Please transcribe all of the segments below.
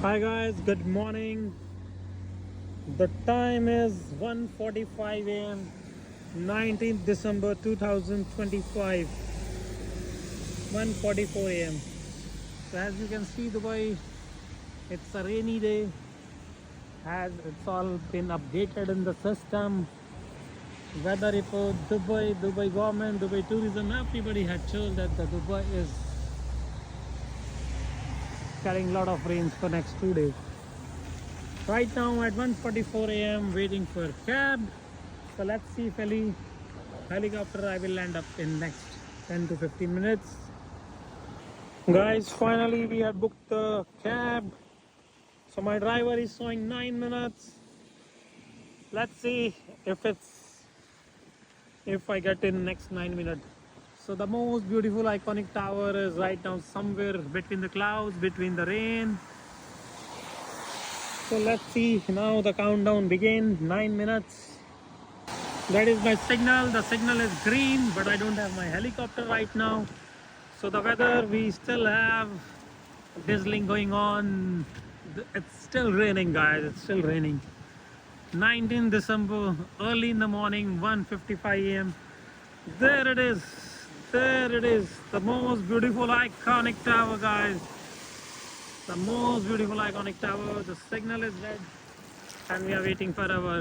Hi guys, good morning. The time is 1:45 a.m. 19th December 2025, 1:44 a.m. So as you can see, Dubai, it's a rainy day. As it's all been updated in the system. Weather report, Dubai government, Dubai tourism, everybody had told that the Dubai is getting a lot of rains for next 2 days. Right now at 1:44 a.m. waiting for cab. So let's see if any helicopter I will land up in next 10 to 15 minutes. Guys, finally we had booked the cab. So my driver is showing 9 minutes. Let's see if I get in next 9 minutes. So the most beautiful iconic tower is right now somewhere between the clouds, between the rain. So let's see, now the countdown begin. 9 minutes. That is my signal. The signal is green, but I don't have my helicopter right now. So the weather, we still have drizzling going on. It's still raining, guys. It's still raining. 19th December, early in the morning, 1:55 a.m. There it is. There it is. The most beautiful iconic tower, guys. The most beautiful iconic tower. The signal is red, and we are waiting for our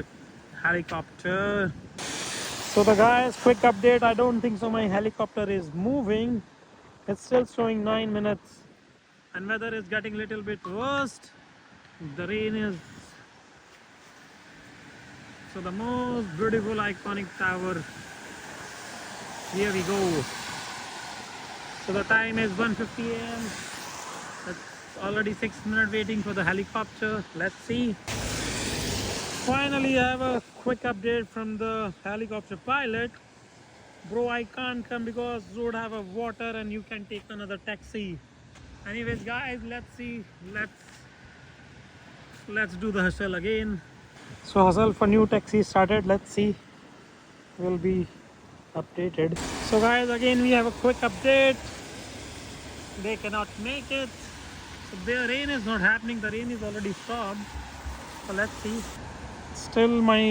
helicopter. So the guys, quick update. I don't think so. My helicopter is moving. It's still showing 9 minutes, and weather is getting a little bit worse. The rain is. So the most beautiful iconic tower. Here we go. So the time is 1:50 a.m. It's already 6 minutes waiting for the helicopter. Let's see. Finally, I have a quick update from the helicopter pilot. Bro, I can't come because road have a water and you can take another taxi. Anyways, guys, let's see. Let's do the hustle again. So hustle for new taxi started. Let's see. Will be updated. So guys, again we have a quick update. They cannot make it. So the rain is not happening. The rain is already stopped. So let's see. Still my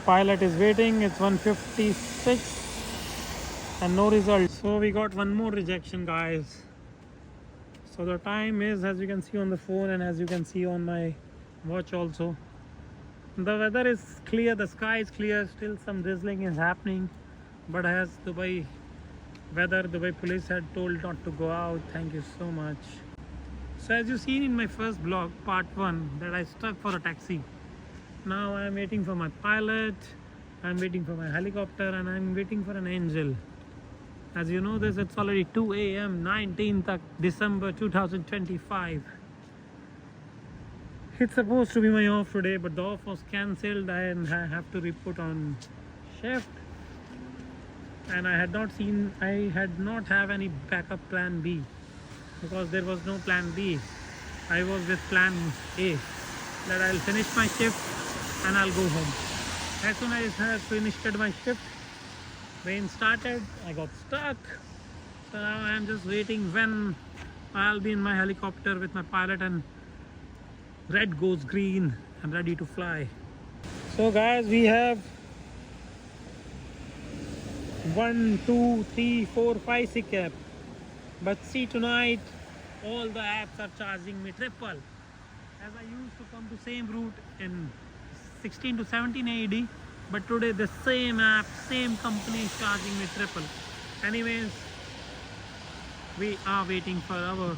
pilot is waiting. It's 1:56 and no result. So we got one more rejection, guys. So the time is, as you can see on the phone and as you can see on my watch also. The weather is clear, the sky is clear, still some drizzling is happening. But as Dubai police had told not to go out. Thank you so much. So as you seen in my first blog, part 1, that I stuck for a taxi. Now I am waiting for my pilot, I am waiting for my helicopter, and I am waiting for an angel. As you know this, it's already 2 a.m. 19th December 2025. It's supposed to be my off today, but the off was cancelled and I have to report on shift. And I had not have any backup plan B because there was no plan B. I was with plan A, that I'll finish my shift and I'll go home. As soon as I finished my shift, rain started, I got stuck. So now I am just waiting when I'll be in my helicopter with my pilot and red goes green and ready to fly. So guys, we have 1, 2, 3, 4, 5 sick app. But see, tonight all the apps are charging me triple. As I used to come to same route in 16 to 17 AED, but today the same app, same company is charging me triple. Anyways, we are waiting for our.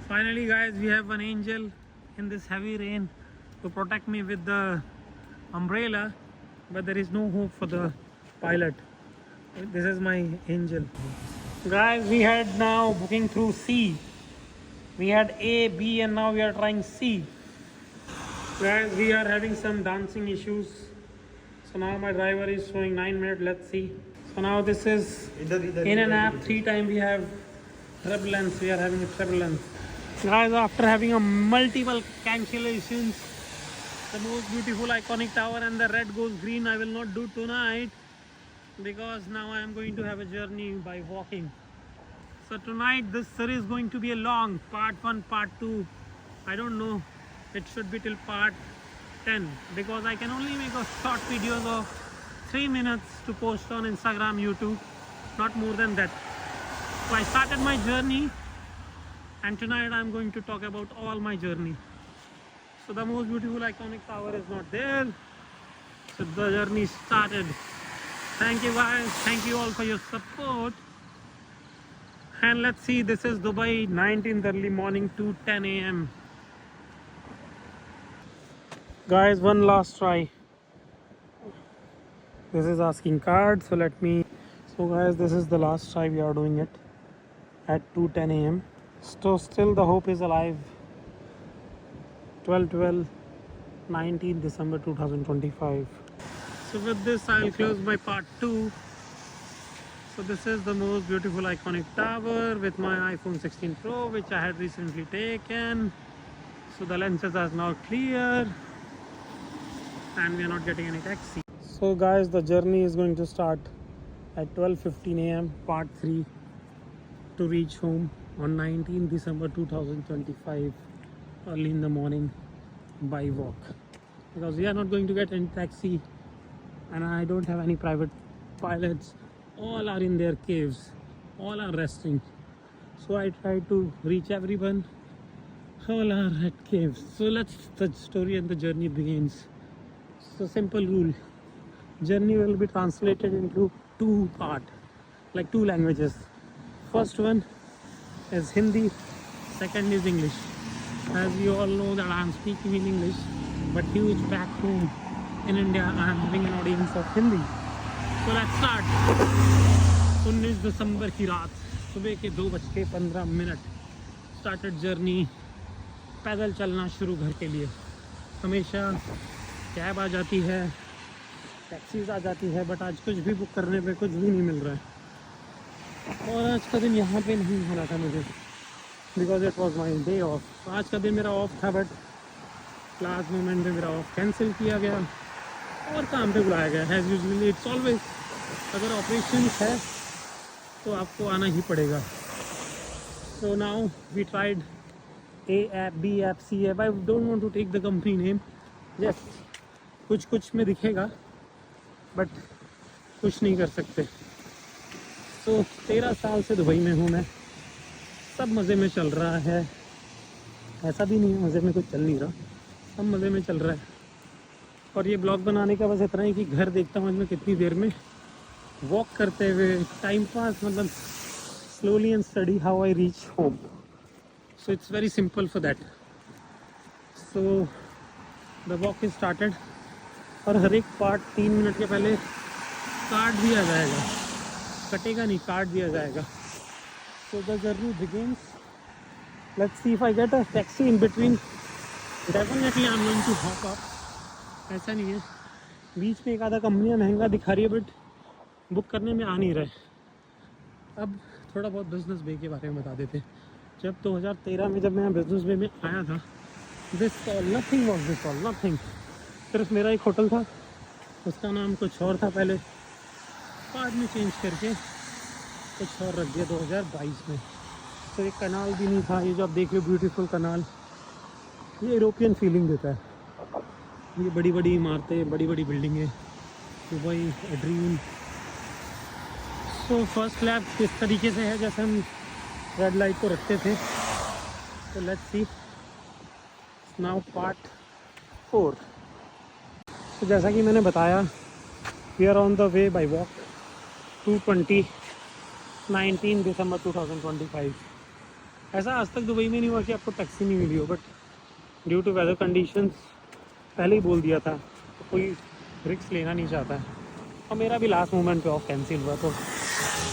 Finally, guys, we have an angel in this heavy rain to protect me with the umbrella, but there is no hope for the pilot. This is my angel. Guys, we had now booking through C. We had A, B, and now we are trying C. Guys, we are having some dancing issues. So now my driver is showing 9 minutes. Let's see. So now this is in an app. 3 times we have turbulence. We are having a turbulence. Guys, after having a multiple cancellations, the most beautiful iconic tower and the red goes green I will not do tonight because now I am going to have a journey by walking. So tonight this series is going to be a long part 1, part 2, I don't know, it should be till part 10 because I can only make a short videos of 3 minutes to post on Instagram, YouTube, not more than that. So I started my journey, and tonight I'm going to talk about all my journey. So the most beautiful iconic tower is not there. So the journey started. Thank you guys, thank you all for your support. And let's see, this is Dubai, 19th early morning to 10 a.m. Guys, one last try. This is asking card, so let me. So guys, this is the last try. We are doing it at 2:10 a.m. So still the hope is alive. 19 December 2025. So with this I'll close my part 2. So this is the most beautiful iconic tower with my iPhone 16 Pro, which I had recently taken. So the lenses are now clear and we are not getting any taxi. So guys, the journey is going to start at 12:15 a.m. part 3 to reach home on 19 December 2025 early in the morning by walk, because we are not going to get any taxi and I don't have any private pilots. All are in their caves, all are resting. So I try to reach everyone, all are at caves. So the story and the journey begins. So simple rule, journey will be translated into 2 parts, like 2 languages. First one is Hindi, second is English. As you all know that I am speaking in English, but huge back home in India I am having an audience of Hindi. So let's start. 19 दिसंबर की रात सुबह के 2:15 started journey. पैदल चलना शुरू घर के लिए. हमेशा कैब आ जाती है, टैक्सीज आ जाती है, बट आज कुछ भी बुक करने पे कुछ भी नहीं मिल रहा है. और आज का दिन यहाँ पे नहीं होना था मुझे, because it was my day of. आज का दिन मेरा ऑफ था, बट लास्ट मोमेंट में मेरा ऑफ कैंसिल किया गया और काम पे बुलाया गया. एज यूजुअली इट्स ऑलवेज, अगर ऑपरेशन है तो आपको आना ही पड़ेगा. So now we tried A app, B app, C app. I don't want to take the company name. Just कुछ में दिखेगा, बट कुछ नहीं कर सकते. तो 13 साल से दुबई में हूँ मैं. सब मज़े में चल रहा है. ऐसा भी नहीं है मज़े में कुछ चल नहीं रहा, सब मज़े में चल रहा है. और ये ब्लॉग बनाने का बस इतना ही कि घर देखता हूँ मैं कितनी देर में, वॉक करते हुए टाइम पास, मतलब slowly and study how I reach home. So it's very simple for that. So the walk is started. और हर एक पार्ट 3 मिनट के पहले कार्ड दिया जाएगा, कटेगा नहीं, कार्ड दिया जाएगा. So the journey begins. Let's see if I get a taxi in between. Definitely I'm going to hop up. ऐसा नहीं है, बीच में एक आधा कंपनियाँ महंगा दिखा रही है, बट बुक करने में आ नहीं रहे. अब थोड़ा बहुत बिजनेस बे के बारे में बता देते. जब 2013 में जब मैं बिजनेस वे में आया था, this all nothing was this all nothing. सिर्फ मेरा एक होटल था, उसका नाम कुछ और था पहले, बाद में चेंज करके कुछ और रख दिया 2022 में. तो एक कनाल भी नहीं था. ये जो आप देख रहे हो ब्यूटीफुल कनाल, ये यूरोपियन फीलिंग देता है. ये बड़ी बड़ी इमारतें, बड़ी बड़ी बिल्डिंगें, Dubai a dream. So first lap इस तरीके से है जैसे हम रेड लाइट को रखते थे. तो लेट्स सी नाउ पार्ट 4. तो जैसा कि मैंने बताया, we are on the way by walk 2:20 19 दिसंबर 2025. ऐसा आज तक दुबई में नहीं हुआ कि आपको टैक्सी नहीं मिली हो, but due to weather conditions पहले ही बोल दिया था, तो कोई रिस्क लेना नहीं चाहता है. और मेरा भी लास्ट मोमेंट पे ऑफ कैंसिल हुआ, तो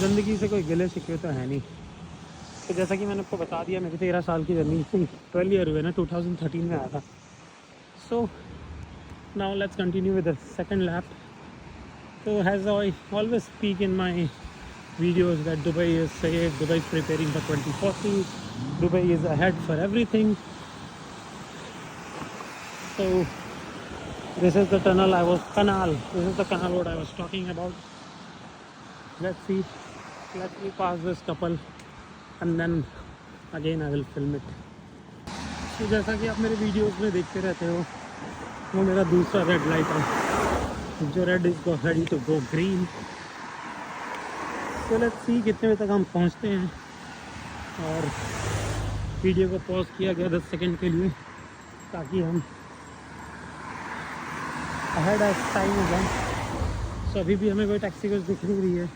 ज़िंदगी से कोई गिले शिकवे तो है नहीं. तो जैसा कि मैंने आपको बता दिया, मेरी 13 साल की जर्नी 12 ईयर हुए ना, 2013 में आया था. So now let's continue with the second lap. तो has I always speak in my videos that Dubai is safe, Dubai is preparing for 2040, Dubai is ahead for everything. So this is the tunnel this is the canal what I was talking about. Let's see, let me pass this couple and then again I will film it. तो जैसा कि आप मेरे videos में देखते रहते हो, वो मेरा दूसरा रेड लाइट है, जो red is go ready to go green. तो लेट्स सी कितने बजे तक हम पहुंचते हैं। और वीडियो को पॉज किया गया 10 सेकंड के लिए, ताकि हम अहेड ऑफ टाइम हो जाए। सो अभी भी हमें कोई टैक्सी बस दिख नहीं रही है,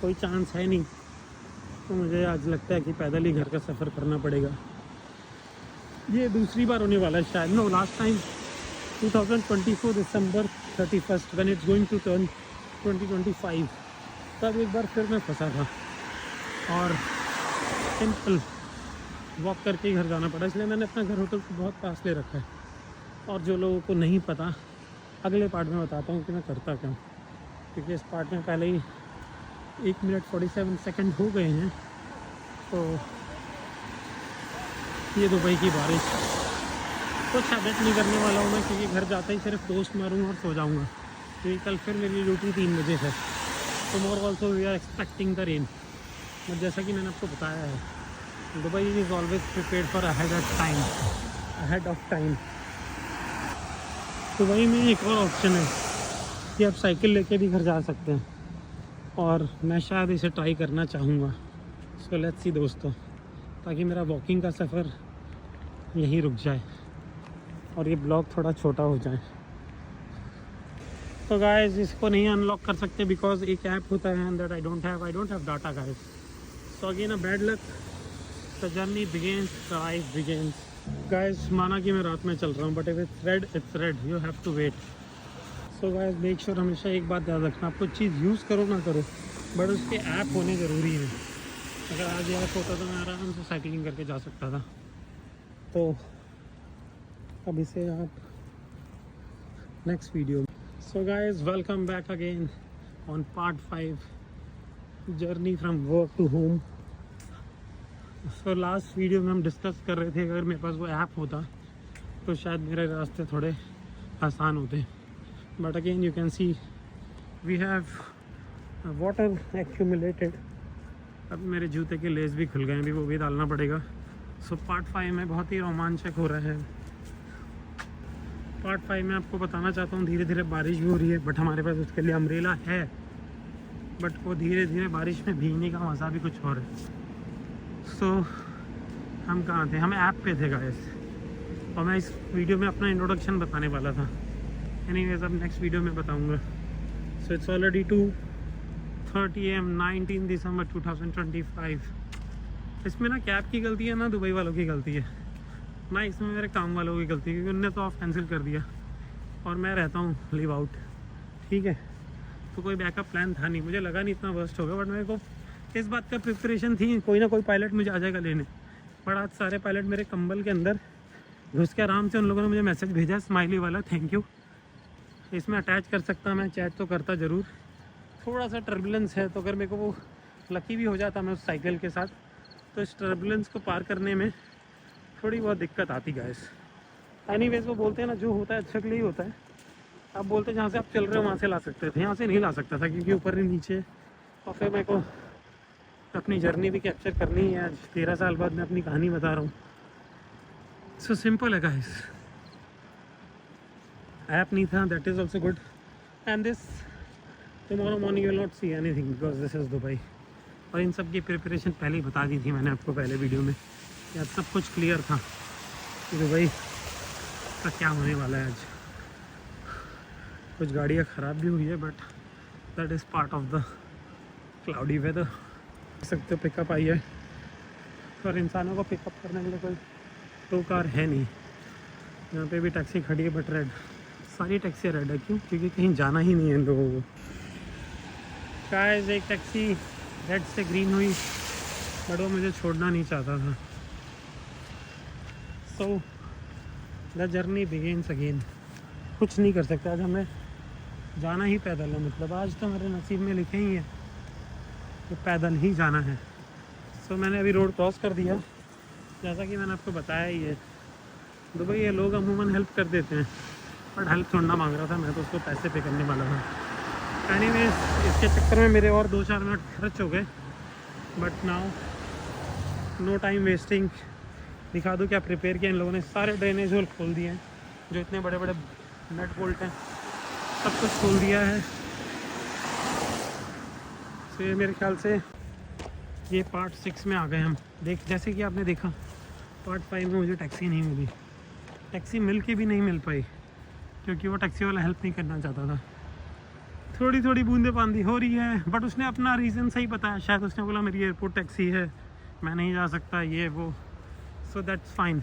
कोई चांस है नहीं। तो मुझे आज लगता है कि पैदल ही घर का सफ़र करना पड़ेगा। ये दूसरी बार होने वाला है शायद। नो, लास्ट टाइम 2024 दिसंबर 31 when it's going to turn 2025, तब एक बार फिर मैं फंसा था और सिंपल वॉक करके ही घर जाना पड़ा। इसलिए मैंने अपना घर होटल से बहुत पास ले रखा है। और जो लोगों को नहीं पता, अगले पार्ट में बताता हूँ कि मैं करता क्या हूँ, क्योंकि इस पार्ट में पहले ही 1 मिनट 47 सेकंड हो गए हैं। तो ये दुबई की बारिश, कुछ हैबिट नहीं करने वाला हूँ मैं, क्योंकि घर जाते ही सिर्फ दोस्त मारूँगा और सो जाऊँगा। क्योंकि कल फिर मेरी ड्यूटी 3 बजे है। Tomorrow also we are expecting the rain. But जैसा कि मैंने आपको बताया है, Dubai is always prepared for ahead of time. Dubai में एक और ऑप्शन है कि आप साइकिल लेके भी घर जा सकते हैं, और मैं शायद इसे ट्राई करना चाहूँगा। सो लेट्स सी दोस्तों, ताकि मेरा वॉकिंग का सफ़र यहीं रुक जाए और ये ब्लॉग थोड़ा छोटा हो जाए। तो गाइस, इसको नहीं अनलॉक कर सकते बिकॉज एक ऐप होता है that I don't have data guys. So again a bad luck, the journey begins, the life begins. Guys, माना कि मैं रात में चल रहा हूँ, but if it's red, you have to wait. So guys, make sure, हमेशा एक बात याद रखना, आप कुछ चीज़ यूज़ करो ना करो, बट उसके ऐप होने ज़रूरी है। अगर आज ऐप होता तो मैं आराम से साइकिलिंग करके जा सकता था। तो अब इसे आप next video. So guys, welcome back again on part 5, journey from work to home. So last video में हम डिस्कस कर रहे थे, अगर मेरे पास वो ऐप होता तो शायद मेरे रास्ते थोड़े आसान होते। But again you can see we have water accumulated. अब मेरे जूते के लेस भी खुल गए हैं, अभी वो भी डालना पड़ेगा। सो पार्ट 5 में बहुत ही रोमांचक हो रहा है। पार्ट 5 में आपको बताना चाहता हूँ, धीरे धीरे बारिश भी हो रही है, बट हमारे पास उसके लिए अम्ब्रेला है। बट वो धीरे धीरे बारिश में भीगने का मज़ा भी कुछ और है। सो हम कहाँ थे? हम ऐप पे थे गाइस, और मैं इस वीडियो में अपना इंट्रोडक्शन बताने वाला था। एनीवेज, अब नेक्स्ट वीडियो में बताऊँगा। सो इट्स ऑलरेडी 2:30 AM 19 दिसंबर 2025। इसमें ना कैब की गलती है ना दुबई वालों की गलती है, ना इसमें मेरे काम वालों की गलती है, क्योंकि उनने तो ऑफ कैंसिल कर दिया और मैं रहता हूँ लीव आउट। ठीक है, तो कोई बैकअप प्लान था नहीं, मुझे लगा नहीं इतना वर्स्ट होगा, बट मेरे को इस बात का प्रिपरेशन थी कोई ना कोई पायलट मुझे आ जाएगा लेने। बट आज सारे पायलट मेरे कंबल के अंदर घुस के आराम से उन लोगों ने मुझे मैसेज भेजा, स्माइली वाला, थैंक यू। इसमें अटैच कर सकता, मैं चैट तो करता ज़रूर। थोड़ा सा टर्बुलेंस है, तो अगर मेरे को वो लकी भी हो जाता मैं उस साइकिल के साथ, तो इस टर्बुलेंस को पार करने में थोड़ी बहुत दिक्कत आती गाइस। एनीवेज, वो बोलते हैं ना, जो होता है अच्छा के लिए ही होता है। आप बोलते जहाँ से आप चल रहे हो वहाँ से ला सकते थे, यहाँ से नहीं ला सकता था, क्योंकि ऊपर ही नीचे। और फिर मेरे को अपनी जर्नी भी कैप्चर करनी है। आज 13 साल बाद मैं अपनी कहानी बता रहा हूँ। सो सिंपल है गाइस, ऐप नहीं था, that is also good. And this tomorrow morning you will not see anything because this is Dubai. और इन सब की प्रिपरेशन पहले ही बता दी थी मैंने आपको पहले वीडियो में, या सब कुछ क्लियर था कि दुबई का क्या होने वाला है। आज कुछ गाड़ियाँ ख़राब भी हुई है, but that is part of the cloudy weather. देख सकते हो पिकअप आई है, और इंसानों को पिकअप करने के लिए कोई टो कार है नहीं। यहाँ पे भी टैक्सी खड़ी है, बट रेड, सारी टैक्सी रेड है। क्यों? क्योंकि कहीं जाना ही नहीं है इन लोगों को। शायद एक टैक्सी रेड से ग्रीन हुई, बट वो मुझे छोड़ना नहीं चाहता था। So the journey begins again. कुछ नहीं कर सकता, आज हमें जाना ही पैदल है। मतलब आज तो मेरे नसीब में लिखे ही है तो पैदल ही जाना है। सो मैंने अभी रोड क्रॉस कर दिया, जैसा कि मैंने आपको बताया ही है। दुबई ये लोग अमूमन हेल्प कर देते हैं, बट हेल्प छोड़ना मांग रहा था मैं, तो उसको पैसे पे करने वाला था। एनीवेज, इसके चक्कर में मेरे और 2-4 मिनट खर्च हो गए, but now no time wasting, दिखा दूँ क्या प्रिपेयर किया इन लोगों ने। सारे ड्रेनेज होल खोल दिए हैं, जो इतने बड़े बड़े नट बोल्ट हैं सब कुछ खोल दिया है। तो ये मेरे ख्याल से ये पार्ट 6 में आ गए हम। जैसे कि आपने देखा पार्ट 5 में मुझे टैक्सी नहीं मिली, टैक्सी मिल के भी नहीं मिल पाई क्योंकि वो टैक्सी वाला हेल्प नहीं करना चाहता था। थोड़ी थोड़ी बूंदे बांदी हो रही है, बट उसने अपना रीज़न सही बताया। शायद उसने बोला मेरी एयरपोर्ट टैक्सी है, मैं नहीं जा सकता, ये वो। So that's fine.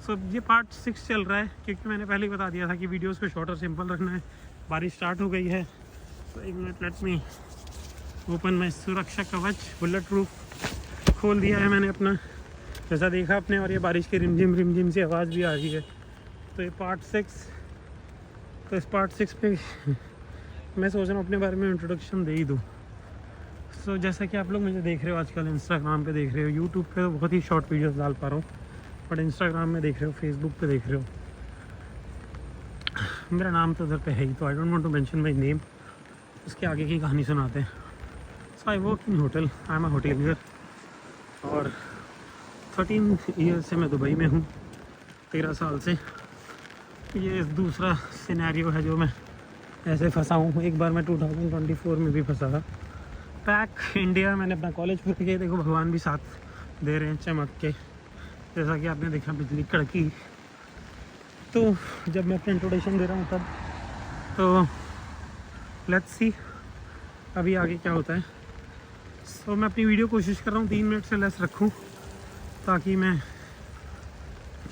सो ये पार्ट 6 चल रहा है क्योंकि मैंने पहले ही बता दिया था कि वीडियोस को शॉर्ट और सिंपल रखना है। बारिश स्टार्ट हो गई है, तो एक minute, let me open my सुरक्षा कवच। बुलेट प्रूफ खोल दिया है मैंने अपना, जैसा देखा आपने। और ये बारिश की रिमझिम से आवाज़ भी आ रही है। तो ये पार्ट 6, तो इस पार्ट 6 पे मैं सोच रहा हूँ अपने बारे में इंट्रोडक्शन दे ही दूँ। सो जैसा कि आप लोग मुझे देख रहे हो आजकल इंस्टाग्राम पे देख रहे हो, यूट्यूब पे तो बहुत ही शॉर्ट वीडियोस डाल पा रहा हूँ, बट इंस्टाग्राम में देख रहे हो, फेसबुक पे देख रहे हो। मेरा नाम तो उधर पे है ही, तो I don't want to mention my name. उसके आगे की कहानी सुनाते हैं। So I work in hotel, I am a hotelier, और 13 ईयर से मैं दुबई में हूँ, 13 साल से। ये दूसरा सिनेरियो है जो मैं ऐसे फंसा हूँ। एक बार मैं 2024 में भी फंसा था। बैक इंडिया मैंने अपना कॉलेज पूरा किया। देखो भगवान भी साथ दे रहे हैं चमक के, जैसा कि आपने देखा बिजली कड़की। तो जब मैं अपना इंट्रोडक्शन दे रहा हूँ तब, तो लेट्स सी अभी आगे क्या होता है। सो मैं अपनी वीडियो कोशिश कर रहा हूँ 3 मिनट से लेस रखूँ, ताकि मैं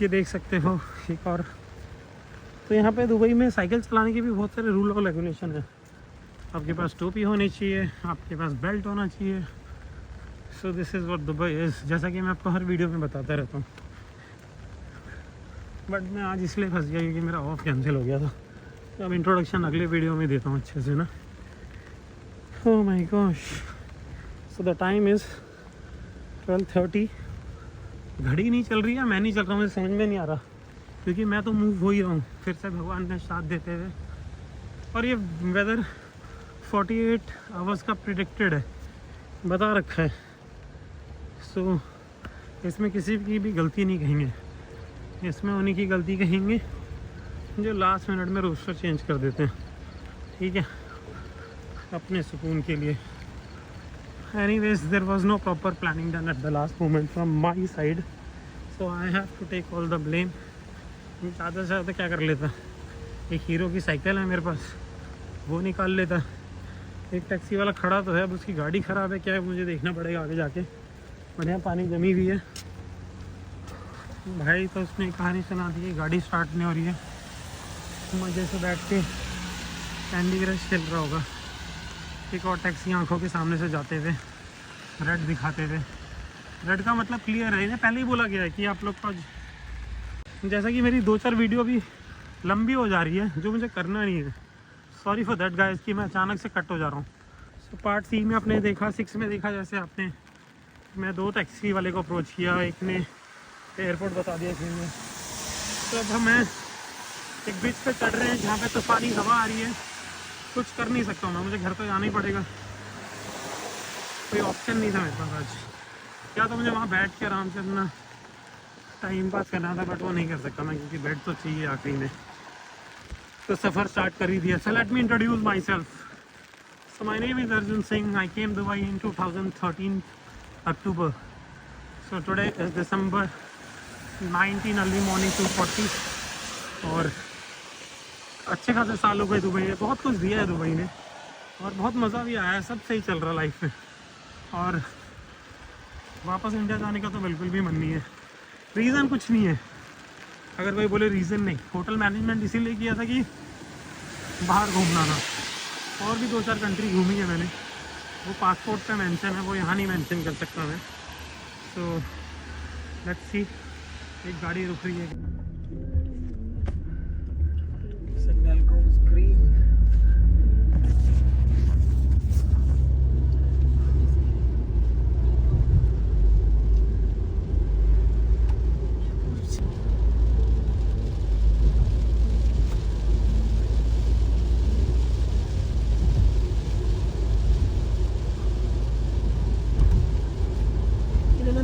ये देख सकते हो एक और। तो यहाँ पे दुबई में साइकिल चलाने के भी बहुत सारे रूल और रेगुलेशन है। आपके पास टोपी होनी चाहिए, आपके पास बेल्ट होना चाहिए। So this is what Dubai is, जैसा कि मैं आपको हर वीडियो में बताता रहता हूँ। बट मैं आज इसलिए फंस गया क्योंकि मेरा ऑफ कैंसिल हो गया था। तो अब इंट्रोडक्शन अगले वीडियो में देता हूँ अच्छे से ना। Oh my gosh. So the time is 12:30। घड़ी नहीं चल रही है, मैं नहीं चल रहा हूँ, मुझे समझ में नहीं आ रहा, क्योंकि मैं तो मूव हो ही रहा हूँ फिर से भगवान ने साथ देते हुए। और ये वेदर 48 आवर्स का प्रिडिक्टेड है, बता रखा है। सो इसमें किसी की भी गलती नहीं कहेंगे, इसमें उन्हीं की गलती कहेंगे जो लास्ट मिनट में रोस्टर चेंज कर देते हैं, ठीक है, अपने सुकून के लिए। Anyways, there was no proper planning done at the last moment from my side, so I have to take all the blame. ज़्यादा से ज़्यादा क्या कर लेता, एक हीरो की साइकिल है मेरे पास, वो निकाल लेता। एक टैक्सी वाला खड़ा तो है, अब उसकी गाड़ी ख़राब है क्या है मुझे देखना पड़ेगा आगे जाके। बढ़िया पानी जमी हुई है भाई, तो उसने कहानी सुना दी, गाड़ी स्टार्ट नहीं हो रही है। मज़े से बैठ के कैंडी क्रश खेल रहा होगा। एक और टैक्सी आंखों के सामने से जाते हुए, रेड दिखाते हुए। रेड का मतलब क्लियर है, इन्हें पहले ही बोला गया है कि आप लोग का, जैसा कि मेरी 2-4 वीडियो भी लंबी हो जा रही है जो मुझे करना नहीं है। सॉरी फॉर दैट गाइस कि मैं अचानक से कट हो जा रहा हूँ। सो पार्ट 3 में आपने देखा, 6 में देखा जैसे आपने, मैं 2 टैक्सी वाले को अप्रोच किया, एक ने एयरपोर्ट बता दिया फिर में। तो अब हमें एक ब्रिज पे चढ़ रहे हैं जहाँ पे तूफानी हवा आ रही है। कुछ कर नहीं सकता हूँ मैं, मुझे घर तो जाना ही पड़ेगा, कोई ऑप्शन नहीं था मेरे पास आज। क्या तो मुझे वहाँ बैठ के आराम से अपना टाइम पास करना था, बट वो नहीं कर सकता मैं क्योंकि बेड तो चाहिए आखिरी में। तो सफ़र स्टार्ट कर ही दिया। So let me introduce my self. So my name is Arjun Singh. I came Dubai in 2013 October. So today is December 19 early morning 2:40। और अच्छे खासे साल हो गए दुबई में, बहुत कुछ दिया है दुबई ने, और बहुत मज़ा भी आया है, सब सही चल रहा लाइफ में। और वापस इंडिया जाने का तो बिल्कुल भी मन नहीं है। रीज़न कुछ नहीं है, अगर कोई बोले रीज़न नहीं, होटल मैनेजमेंट इसीलिए किया था कि बाहर घूमना था। और भी 2-4 कंट्री घूमी है मैंने, वो पासपोर्ट पे मेंशन है, वो यहाँ नहीं मेंशन कर सकता मैं। तो लेट्स सी, एक गाड़ी रुक रही है, signal goes green.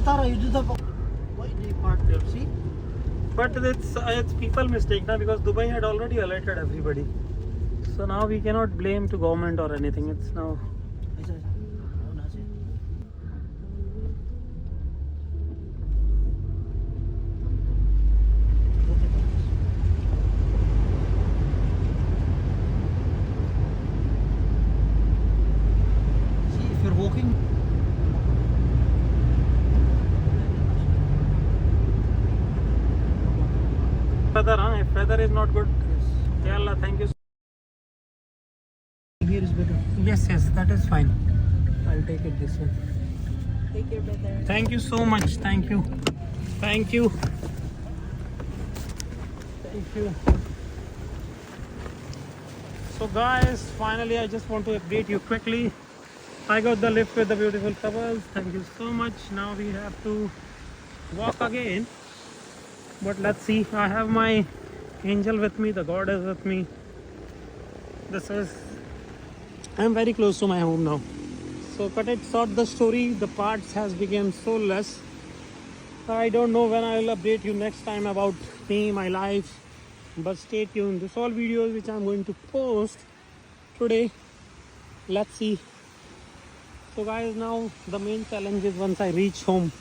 Tara, you do the why they park there But it's people mistake now, because Dubai had already alerted everybody. So now we cannot blame to government or anything. It's now. See, if you're walking. Weather, huh? If weather is not good, yeah, Allah, thank you. Here is better. Yes, that is fine. I'll take it this way. Take your brother. Thank you so much. Thank you. Thank you. Thank you. So guys, finally I just want to update you quickly. I got the lift with the beautiful couples. Thank you so much. Now we have to walk again. But let's see. I have my angel with me. The God is with me. I'm very close to my home now. So cut it short, the story, the parts has become so less. I don't know when I will update you next time about me, my life, but stay tuned. This all videos which I'm going to post today. Let's see. So guys, now the main challenge is once I reach home,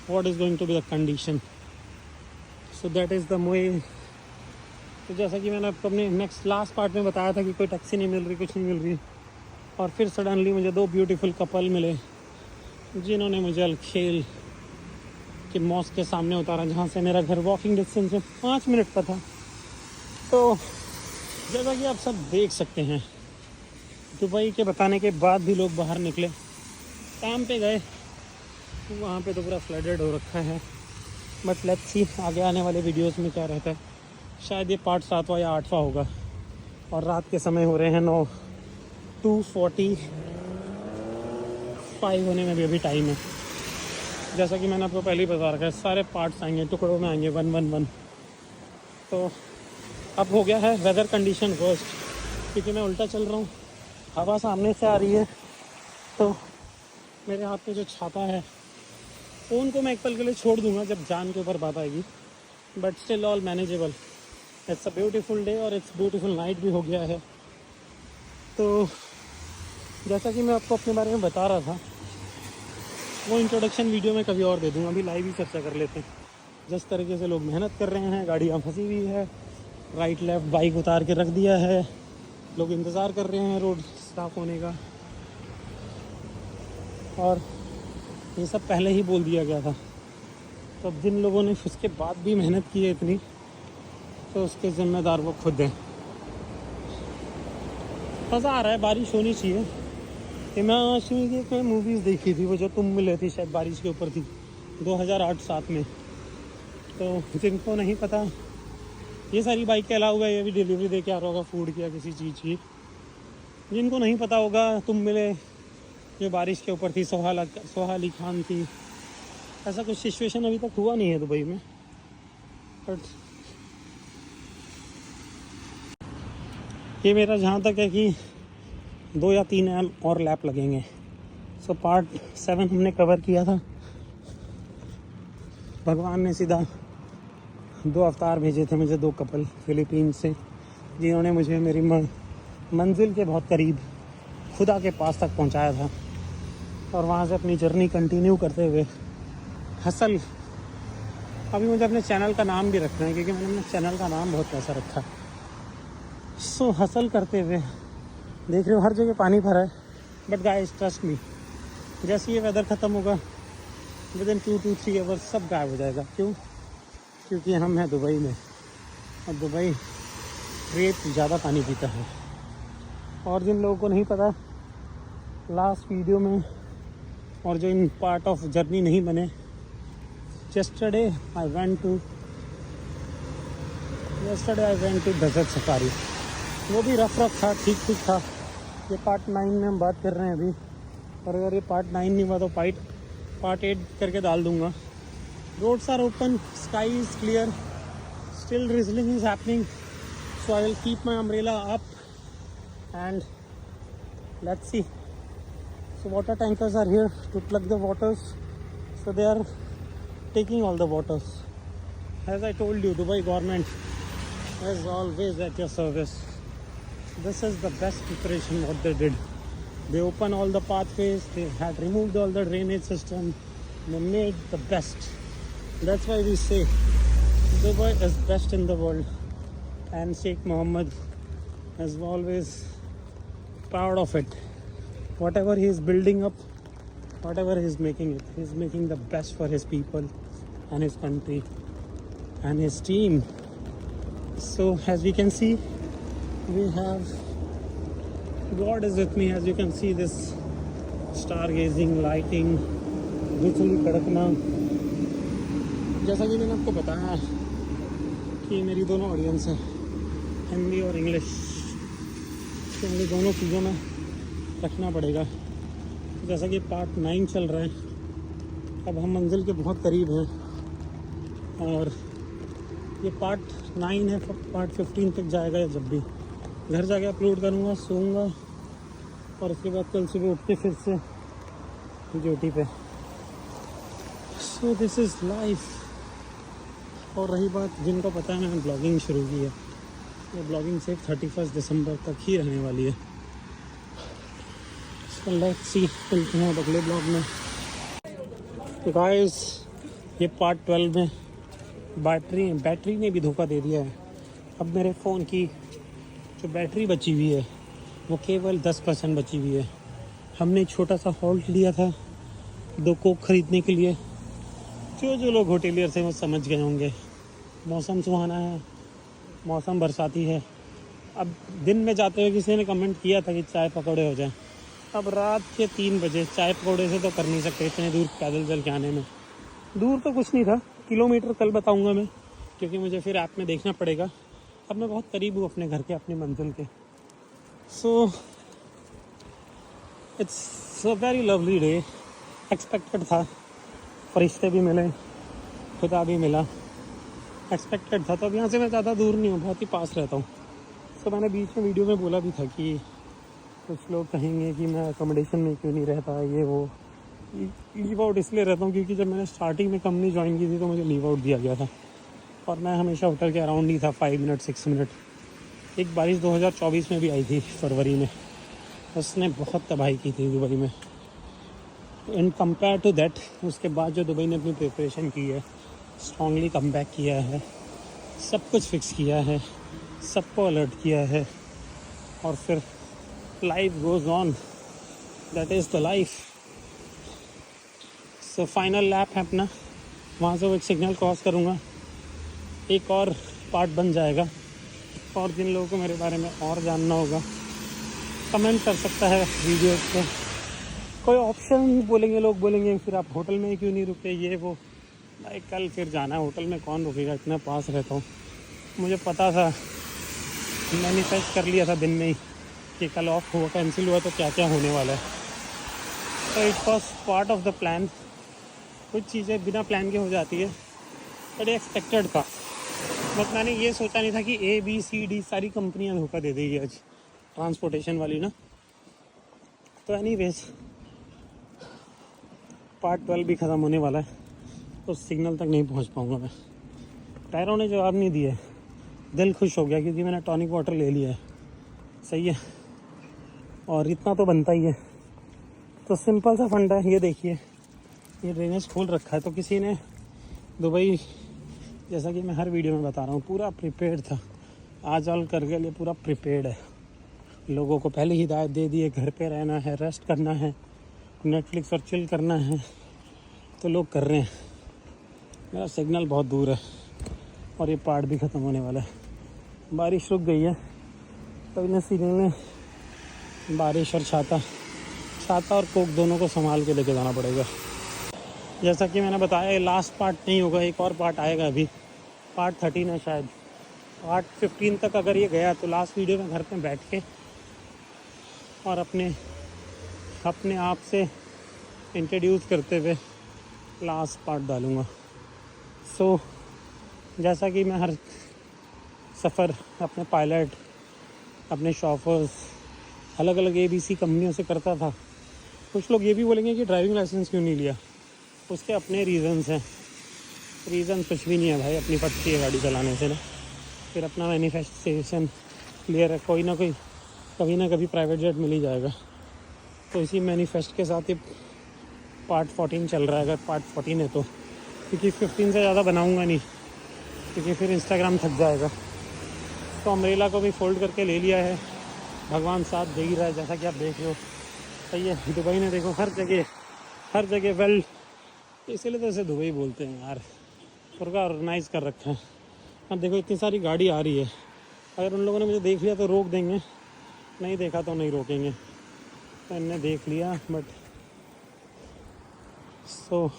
what is going to be the condition. So that is the way. तो जैसा कि मैंने आपको अपने next last part में बताया था कि कोई टैक्सी नहीं मिल रही, कुछ नहीं मिल रही, और फिर सडनली मुझे दो ब्यूटीफुल कपल मिले जिन्होंने मुझे अलखेल के मॉस्क के सामने उतारा, जहाँ से मेरा घर वॉकिंग डिस्टेंस में 5 मिनट का था। तो जैसा कि आप सब देख सकते हैं, दुबई के बताने के बाद भी लोग बाहर निकले, काम पे गए, वहाँ पे तो पूरा फ्लडेड हो रखा है। बट लेट्स सी आगे आने वाले वीडियोस में क्या रहता है। शायद ये पार्ट 7वां या 8वां होगा, और रात के समय हो रहे हैं 2:45 होने में भी अभी टाइम है। जैसा कि मैंने आपको पहले ही बता रखा है, सारे पार्ट्स आएंगे, टुकड़ों में आएंगे 111। तो अब हो गया है वेदर कंडीशन वर्स्ट, क्योंकि मैं उल्टा चल रहा हूँ, हवा सामने से आ रही है, तो मेरे हाथ में जो छाता है, फ़ोन को मैं एक पल के लिए छोड़ दूंगा जब जान के ऊपर बात आएगी, but still all manageable. It's a beautiful day और इट्स ब्यूटीफुल नाइट भी हो गया है। तो जैसा कि मैं आपको अपने बारे में बता रहा था, वो इंट्रोडक्शन वीडियो में कभी और दे दूँगा, अभी लाइव ही चर्चा कर लेते हैं। जिस तरीके से लोग मेहनत कर रहे हैं, गाड़ियाँ फंसी हुई है, राइट लेफ़्ट बाइक उतार के रख दिया है, लोग इंतज़ार कर रहे हैं रोड साफ होने का, और ये सब पहले ही बोल दिया गया था। तो अब जिन लोगों ने उसके बाद भी मेहनत की है इतनी, तो उसके ज़िम्मेदार वो खुद हैं। मज़ा आ रहा है, बारिश होनी चाहिए। हिमाचल की एक मूवीज़ देखी थी, वो जो तुम मिले थी, शायद बारिश के ऊपर थी, 2008-7 में। तो जिनको नहीं पता, ये सारी बाइक के अलावा ये भी डिलीवरी दे के आ रहा होगा फूड की या किसी चीज़ की। जिनको नहीं पता होगा, तुम मिले जो बारिश के ऊपर थी, सोहा अली खान थी। ऐसा कुछ सिचुएशन अभी तक हुआ नहीं है दुबई में, बट ये मेरा जहाँ तक है कि 2 या 3 और लैप लगेंगे। सो पार्ट 7 हमने कवर किया था। भगवान ने सीधा 2 अवतार भेजे थे मुझे, 2 कपल फिलीपींस से, जिन्होंने मुझे मेरी मंजिल के बहुत करीब खुदा के पास तक पहुंचाया था, और वहाँ से अपनी जर्नी कंटिन्यू करते हुए हसल। अभी मुझे अपने चैनल का नाम भी रखना है, क्योंकि मैंने अपने चैनल का नाम बहुत वैसा रखा है। सो हसल करते हुए, देख रहे हो हर जगह पानी भरा है, बट गाइस ट्रस्ट मी, जैसे ये वेदर ख़त्म होगा, विदिन 2 to 3 आवर्स सब गायब हो जाएगा। क्यों? क्योंकि हम हैं दुबई में, और दुबई रेत ज़्यादा पानी पीता है। और जिन लोगों को नहीं पता, लास्ट वीडियो में और जो इन पार्ट ऑफ जर्नी नहीं बने, yesterday I went to desert safari. वो भी रफ था, ठीक था। ये पार्ट 9 में हम बात कर रहे हैं अभी, और अगर ये पार्ट 9 नहीं हुआ तो पार्ट 8 करके डाल दूँगा। Roads are open, sky is clear, still drizzling is happening, so I will keep my umbrella up and let's see. So water tankers are here to plug the waters, so they are taking all the waters, As I told you, Dubai government is always at your service. This is the best preparation what they did. They opened all the pathways, they had removed all the drainage system, they made the best. That's why we say Dubai is best in the world. And Sheikh Mohammed is always proud of it. Whatever he is building up, whatever he is making it, he is making the best for his people and his country and his team. So as we can see, we have God is with me. As you can see, this stargazing, lighting, बिजली कड़कना. जैसा कि मैंने आपको बताया कि मेरी दोनों audience हैं, हिंदी और इंग्लिश, तो मुझे दोनों चीज़ों में रखना पड़ेगा. जैसा कि पार्ट 9 चल रहा है, अब हम मंजिल के बहुत करीब हैं और ये पार्ट 9 है. पार्ट 15 तक जाएगा या जब भी घर जाके अपलोड करूँगा, सोऊंगा और उसके बाद कल सुबह उठ के फिर से ड्यूटी पे. So this is life. और रही बात, जिनको पता है मैंने ब्लॉगिंग शुरू की है, ये ब्लॉगिंग सिर्फ 31 दिसंबर तक ही रहने वाली है. सो लेट्स सी, मिलते हैं अगले ब्लॉग में. तो गाइस, ये पार्ट 12 में बैटरी ने भी धोखा दे दिया है. अब मेरे फ़ोन की जो बैटरी बची हुई है वो केवल 10% बची हुई है. हमने छोटा सा हॉल्ट लिया था 2 कोक ख़रीदने के लिए. जो लोग होटेलियर से वो समझ गए होंगे. मौसम सुहाना है, मौसम बरसाती है. अब दिन में जाते हुए किसी ने कमेंट किया था कि चाय पकौड़े हो जाए. अब रात के 3 बजे चाय पकौड़े से तो कर नहीं सकते इतने दूर पैदल चल के आने में. दूर तो कुछ नहीं था, किलोमीटर कल बताऊंगा मैं, क्योंकि मुझे फिर ऐप में देखना पड़ेगा. अब मैं बहुत करीब हूँ अपने घर के, अपनी मंजिल के. So it's a very lovely day. Expected था, फरिश्ते भी मिले, खुदा भी मिला. एक्सपेक्टेड था. तो अब यहाँ से मैं ज़्यादा दूर नहीं हूँ, बहुत ही पास रहता हूँ. तो मैंने बीच में वीडियो में बोला भी था कि कुछ लोग कहेंगे कि मैं अकोमोडेशन में क्यों नहीं रहता, ये वो. लीव आउट इसलिए रहता हूँ क्योंकि जब मैंने स्टार्टिंग में कंपनी ज्वाइन की थी तो मुझे लीव आउट दिया गया था और मैं हमेशा होटल के अराउंड ही था. 5 मिनट 6 मिनट. एक बारिश 2024 में भी आई थी फरवरी में, उसने बहुत तबाही की थी दुबई में. इन कंपेयर टू दैट, उसके बाद जो दुबई ने अपनी प्रिपरेशन की है, स्ट्रांगली कम बैक किया है, सब कुछ फिक्स किया है, सबको अलर्ट किया है और फिर life goes on. That is the life. So final lap है अपना, वहाँ से वो एक सिग्नल क्रॉस करूँगा, एक और पार्ट बन जाएगा. और जिन लोगों को मेरे बारे में और जानना होगा कमेंट कर सकता है वीडियो पे. कोई ऑप्शन बोलेंगे, लोग बोलेंगे फिर आप होटल में क्यों नहीं रुके, ये वो. भाई कल फिर जाना है, होटल में कौन रुकेगा, इतना पास रहता हूँ. मुझे पता था, मैनिफेस्ट कर लिया था दिन में ही कि कल ऑफ हुआ, कैंसिल हुआ तो क्या क्या होने वाला है. तो it was part of the plan. कुछ चीज़ें बिना प्लान के हो जाती है, बट एक्सपेक्टेड था. बट मैंने ये सोचा नहीं था कि ABCD सारी कंपनियां धोखा दे देगी आज, ट्रांसपोर्टेशन वाली ना. तो एनीवेज, पार्ट 12 भी ख़त्म होने वाला है, तो सिग्नल तक नहीं पहुंच पाऊंगा मैं. पैरों ने जवाब नहीं दिए. दिल खुश हो गया क्योंकि मैंने टॉनिक वाटर ले लिया है. सही है, और इतना तो बनता ही है. तो सिंपल सा फंडा है. ये देखिए, ये ड्रेनेज खोल रखा है. तो किसी ने दुबई, जैसा कि मैं हर वीडियो में बता रहा हूँ, पूरा प्रिपेयर्ड था. आज ऑल करके लिए पूरा प्रिपेयर्ड है. लोगों को पहले ही हिदायत दे दी है, घर पे रहना है, रेस्ट करना है, नेटफ्लिक्स और चिल करना है. तो लोग कर रहे हैं. मेरा सिग्नल बहुत दूर है और ये पार्ट भी ख़त्म होने वाला है. बारिश रुक गई है, तो इन सीजन में बारिश और छाता और कोक दोनों को संभाल के लेके जाना पड़ेगा. जैसा कि मैंने बताया, लास्ट पार्ट नहीं होगा, एक और पार्ट आएगा. अभी पार्ट 13 है शायद. पार्ट 15 तक अगर ये गया तो लास्ट वीडियो में घर पे बैठ के और अपने आप से इंट्रोड्यूस करते हुए लास्ट पार्ट डालूँगा. सो जैसा कि मैं हर सफ़र अपने पायलट, अपने शॉफर्स, अलग अलग ABC कंपनियों से करता था. कुछ लोग ये भी बोलेंगे कि ड्राइविंग लाइसेंस क्यों नहीं लिया. उसके अपने रीज़न्स हैं. रीज़न कुछ भी नहीं है भाई, अपनी पड़ती है गाड़ी चलाने से ना। फिर अपना मैनिफेस्टेशन क्लियर है, कोई ना कोई कभी ना कभी प्राइवेट जेट मिल ही जाएगा। तो इसी मैनिफेस्ट के साथ ही पार्ट 14 चल रहा है, अगर पार्ट 14 है तो, क्योंकि 15 से ज़्यादा बनाऊंगा नहीं, क्योंकि फिर इंस्टाग्राम थक जाएगा। तो अम्ब्रेला को भी फोल्ड करके ले लिया है, भगवान साथ दे ही रहा है, जैसा कि आप देख रहे हो। सही है, दुबई ने देखो हर जगह वेल, इसीलिए तो इसे दुबई बोलते हैं यार, पूरा ऑर्गेनाइज कर रखा है। अब देखो इतनी सारी गाड़ी आ रही है, अगर उन लोगों ने मुझे देख लिया तो रोक देंगे, नहीं देखा तो नहीं रोकेंगे। तो इनने देख लिया, बट सो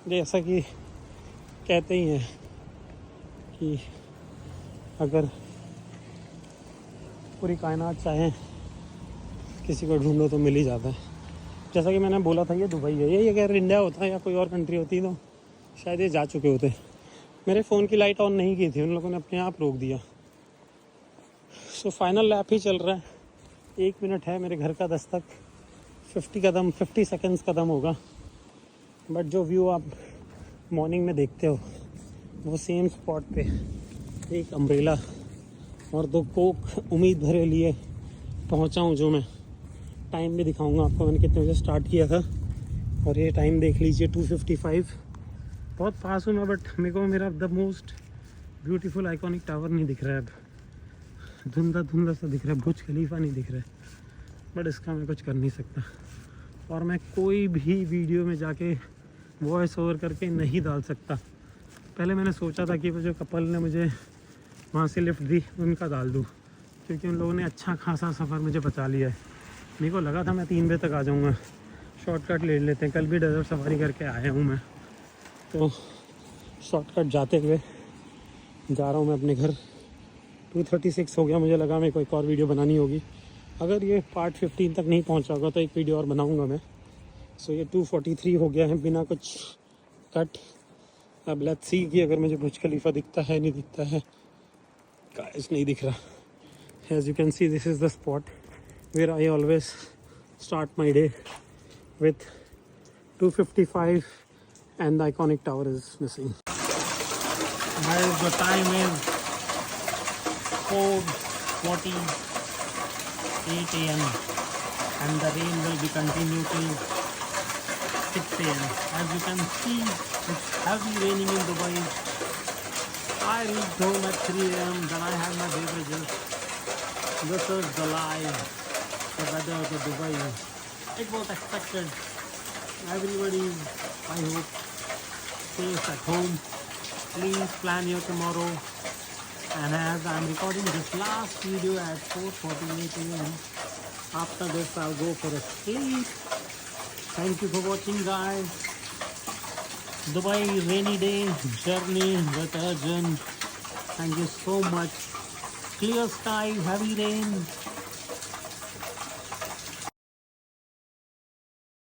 जैसा कि कहते ही हैं कि अगर पूरी कायनात चाहे किसी को ढूंढो तो मिल ही जाता है। जैसा कि मैंने बोला था, ये दुबई है। ये अगर इंडिया होता या कोई और कंट्री होती तो शायद ये जा चुके होते। मेरे फ़ोन की लाइट ऑन नहीं की थी, उन लोगों ने अपने आप रोक दिया। सो फाइनल लैप ही चल रहा है, 1 मिनट है मेरे घर का दस्तक, 50 सेकेंड्स कदम होगा। बट जो व्यू आप मॉर्निंग में देखते हो वो सेम स्पॉट पे एक अम्ब्रेला और 2 कोक उम्मीद भरे लिए पहुंचा हूं। जो मैं टाइम भी दिखाऊंगा आपको, मैंने कितने बजे स्टार्ट किया था, और ये टाइम देख लीजिए 2:55। बहुत पास हूँ मैं, बट मेरे को मेरा the most beautiful iconic tower नहीं दिख रहा है अब, धुंधला सा दिख रहा है, बुर्ज खलीफा नहीं दिख रहा है। बट इसका मैं कुछ कर नहीं सकता, और मैं कोई भी वीडियो में जाके वॉइस ओवर करके नहीं डाल सकता। पहले मैंने सोचा था कि वो जो कपल ने मुझे वहाँ से लिफ्ट दी उनका डाल दूँ, क्योंकि उन लोगों ने अच्छा खासा सफ़र मुझे बचा लिया है। मेरे को लगा था मैं 3 बजे तक आ जाऊँगा, शॉर्टकट ले लेते हैं। कल भी डेजर्ट सफारी करके आया हूँ मैं, तो शॉर्टकट जाते हुए जा रहा हूँ मैं अपने घर। 2:36 हो गया, मुझे लगा मेरे को एक और वीडियो बनानी होगी। अगर ये पार्ट 15 तक नहीं पहुँचा होगा तो एक वीडियो और बनाऊँगा मैं। सो ये 2:43 हो गया है बिना कुछ कट। अब लेट्स सी कि अगर मुझे बुर्ज खलीफा दिखता है नहीं दिखता है। गाइस नहीं दिख रहा। As you can see this is the spot where I always start my day with 2:55 and the iconic tower is missing. Guys, the time is 4:48 a.m. and the rain will be continue till 6 a.m. As you can see, it's heavy raining in Dubai. I reached home at 3 a.m. Then I had my beverages. This is the live, the weather of Dubai. It was expected. Everybody, I hope, stays at home. Please plan your tomorrow. And as I'm recording this last video at 4:48 a.m. After this, I'll go for a sleep. Thank you for watching, guys. Dubai rainy day journey with Arjun. Thank you so much. Clear sky, heavy rain.